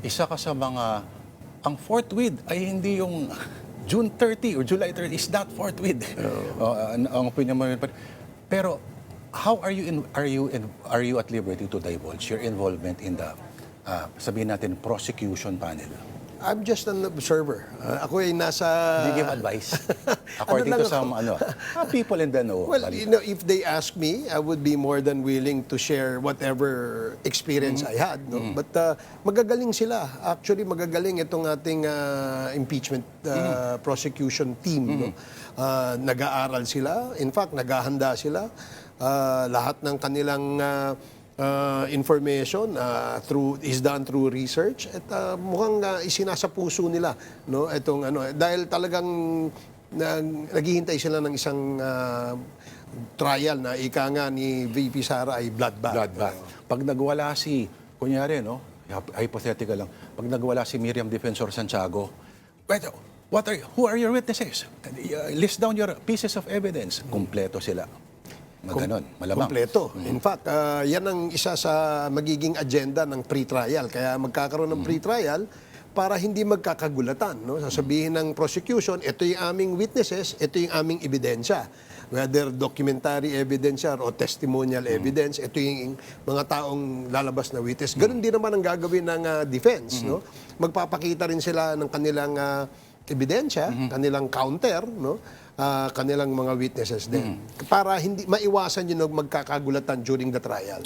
isa ka sa mga, ang forthwith ay hindi yung June 30 or July 30 is not forthwith. Ang opinion mo yun. Pero how are you at liberty to divulge your involvement in the sabihin natin prosecution panel? I'm just an observer. Ako ay nasa... Do you give advice? According to some people in the know. Well, if they ask me, I would be more than willing to share whatever experience I had. No? But magagaling sila. Actually, magagaling itong ating impeachment prosecution team. No? Nag-aaral sila. In fact, naghahanda sila. Lahat ng kanilang information is done through research at mukhang isinasa puso nila, no, itong dahil talagang naghihintay sila ng isang trial na ika nga ni VP Sara ay bloodbath. Pag nagwala si, kunyari, no, hypothetical lang, pag nagwala si Miriam Defensor Santiago, who are your witnesses? List down your pieces of evidence. Kumpleto sila. Maganon, malamang. Kompleto. In fact, yan ang isa sa magiging agenda ng pre-trial. Kaya magkakaroon ng pre-trial para hindi magkakagulatan. No? Sasabihin ng prosecution, ito yung aming witnesses, ito yung aming ebidensya. Whether documentary evidence o testimonial evidence, ito yung mga taong lalabas na witness. Ganun din naman ang gagawin ng defense. No? Magpapakita rin sila ng kanilang ebidensya, kanilang counter, no? Kanilang mga witnesses din. Para hindi maiwasan yung magkakagulatan during the trial.